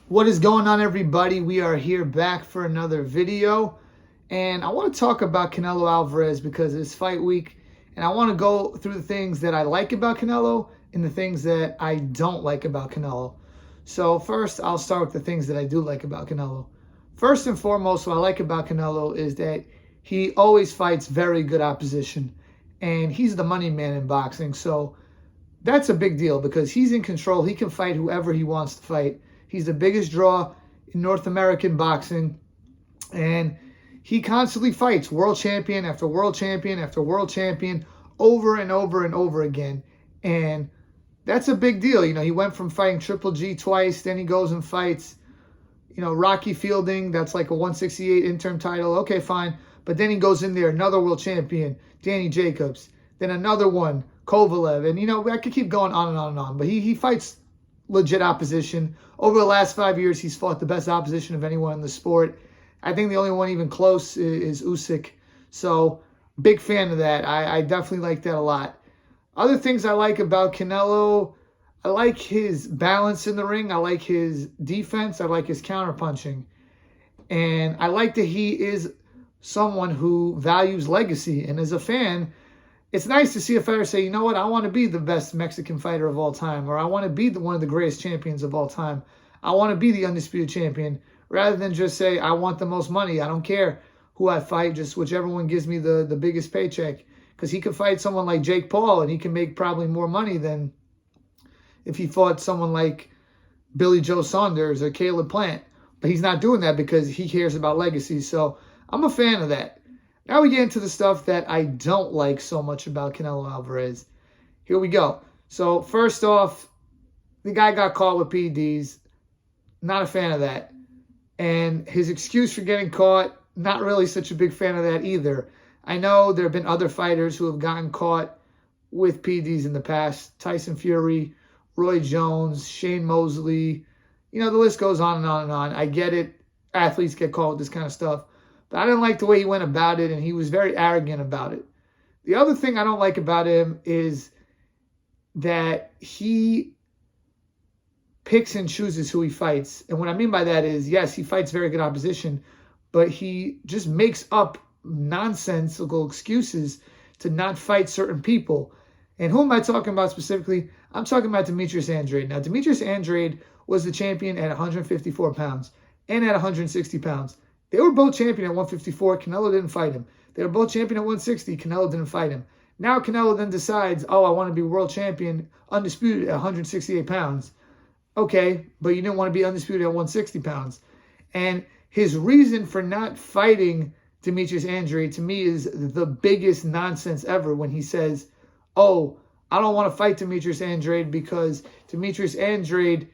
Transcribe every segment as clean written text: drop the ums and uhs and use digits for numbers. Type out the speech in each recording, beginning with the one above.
What is going on, everybody? We are here back for another video, and I want to talk about Canelo Alvarez because it's fight week, and I want to go through the things that I like about Canelo and the things that I don't like about Canelo. So first, I'll start with the things that I do like about Canelo. First and foremost, what I like about Canelo is that he always fights very good opposition, and he's the money man in boxing. So that's a big deal because he's in control. He can fight whoever he wants to fight. He's the biggest draw in North American boxing, and he constantly fights world champion after world champion after world champion over and over and over again. And that's a big deal. He went from fighting Triple G twice, then he goes and fights, Rocky Fielding. That's like a 168 interim title. Okay, fine. But then he goes in there, another world champion, Danny Jacobs. Then another one, Kovalev. And, I could keep going on and on and on. But he fights legit opposition. Over the last 5 years, he's fought the best opposition of anyone in the sport. I think the only one even close is Usyk. So, big fan of that. I definitely like that a lot. Other things I like about Canelo, I like his balance in the ring. I like his defense. I like his counterpunching. And I like that he is someone who values legacy. And as a fan, it's nice to see a fighter say, you know what, I want to be the best Mexican fighter of all time, or I want to be one of the greatest champions of all time. I want to be the undisputed champion, rather than just say, I want the most money. I don't care who I fight, just whichever one gives me the biggest paycheck. Because he could fight someone like Jake Paul, and he can make probably more money than if he fought someone like Billy Joe Saunders or Caleb Plant. But he's not doing that because he cares about legacy. So I'm a fan of that. Now we get into the stuff that I don't like so much about Canelo Alvarez. Here we go. So first off, the guy got caught with PEDs. Not a fan of that. And his excuse for getting caught, not really such a big fan of that either. I know there have been other fighters who have gotten caught with PEDs in the past. Tyson Fury, Roy Jones, Shane Mosley. The list goes on and on and on. I get it. Athletes get caught with this kind of stuff. But I didn't like the way he went about it, and he was very arrogant about it. The other thing I don't like about him is that he picks and chooses who he fights. And what I mean by that is, yes, he fights very good opposition, but he just makes up nonsensical excuses to not fight certain people. And who am I talking about specifically? I'm talking about Demetrius Andrade. Now, Demetrius Andrade was the champion at 154 pounds and at 160 pounds. They were both champion at 154. Canelo didn't fight him. They were both champion at 160. Canelo didn't fight him. Now Canelo then decides, I want to be world champion, undisputed at 168 pounds. Okay, but you didn't want to be undisputed at 160 pounds. And his reason for not fighting Demetrius Andrade, to me, is the biggest nonsense ever when he says, I don't want to fight Demetrius Andrade because Demetrius Andrade,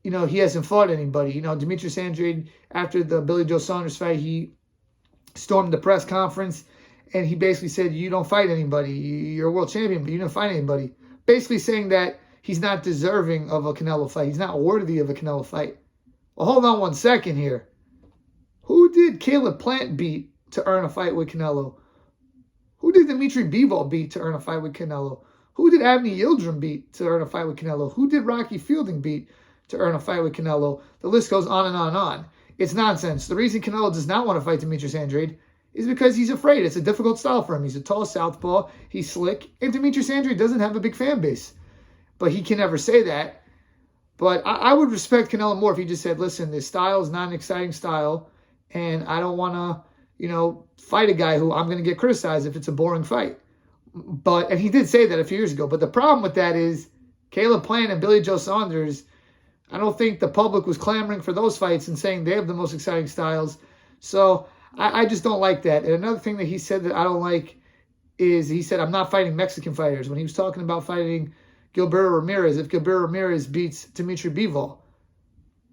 he hasn't fought anybody. Demetrius Andrade, after the Billy Joe Saunders fight, he stormed the press conference and he basically said, you don't fight anybody. You're a world champion, but you didn't fight anybody. Basically saying that he's not deserving of a Canelo fight. He's not worthy of a Canelo fight. Well, hold on one second here. Who did Caleb Plant beat to earn a fight with Canelo? Who did Dimitri Bivol beat to earn a fight with Canelo? Who did Avni Yildirim beat to earn a fight with Canelo? Who did Rocky Fielding beat to earn a fight with Canelo? The list goes on and on and on. It's nonsense. The reason Canelo does not want to fight Demetrius Andrade is because he's afraid. It's a difficult style for him. He's a tall southpaw. He's slick. And Demetrius Andrade doesn't have a big fan base. But he can never say that. But I would respect Canelo more if he just said, listen, this style is not an exciting style. And I don't want to, fight a guy who I'm going to get criticized if it's a boring fight. And he did say that a few years ago. But the problem with that is Caleb Plant and Billy Joe Saunders, I don't think the public was clamoring for those fights and saying they have the most exciting styles. So I just don't like that. And another thing that he said that I don't like is he said, I'm not fighting Mexican fighters. When he was talking about fighting Gilberto Ramirez, if Gilberto Ramirez beats Dimitri Bivol,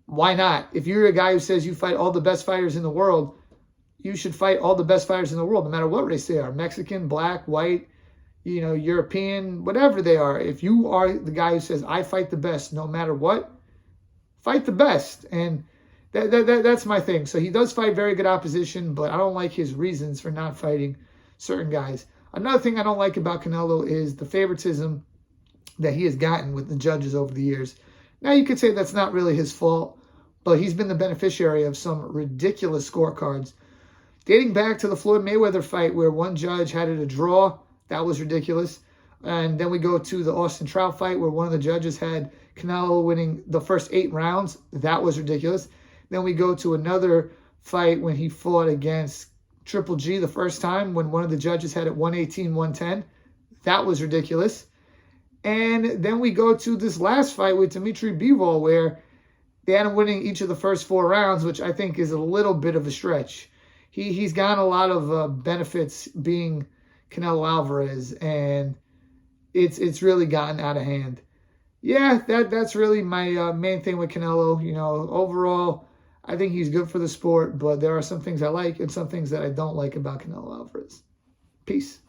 why not? If you're a guy who says you fight all the best fighters in the world, you should fight all the best fighters in the world, no matter what race they are. Mexican, black, white, European, whatever they are. If you are the guy who says, I fight the best no matter what, fight the best. And that's my thing. So he does fight very good opposition, but I don't like his reasons for not fighting certain guys. Another thing I don't like about Canelo is the favoritism that he has gotten with the judges over the years. Now, you could say that's not really his fault, but he's been the beneficiary of some ridiculous scorecards. Dating back to the Floyd Mayweather fight where one judge had it a draw, that was ridiculous. And then we go to the Austin Trout fight where one of the judges had Canelo winning the first 8 rounds. That was ridiculous. Then we go to another fight when he fought against Triple G the first time when one of the judges had it 118-110. That was ridiculous. And then we go to this last fight with Dimitri Bivol where they had him winning each of the first 4 rounds, which I think is a little bit of a stretch. He's gotten a lot of benefits being Canelo Alvarez, and it's really gotten out of hand. Yeah, that's really my main thing with Canelo. You know, overall, I think he's good for the sport, but there are some things I like and some things that I don't like about Canelo Alvarez. Peace.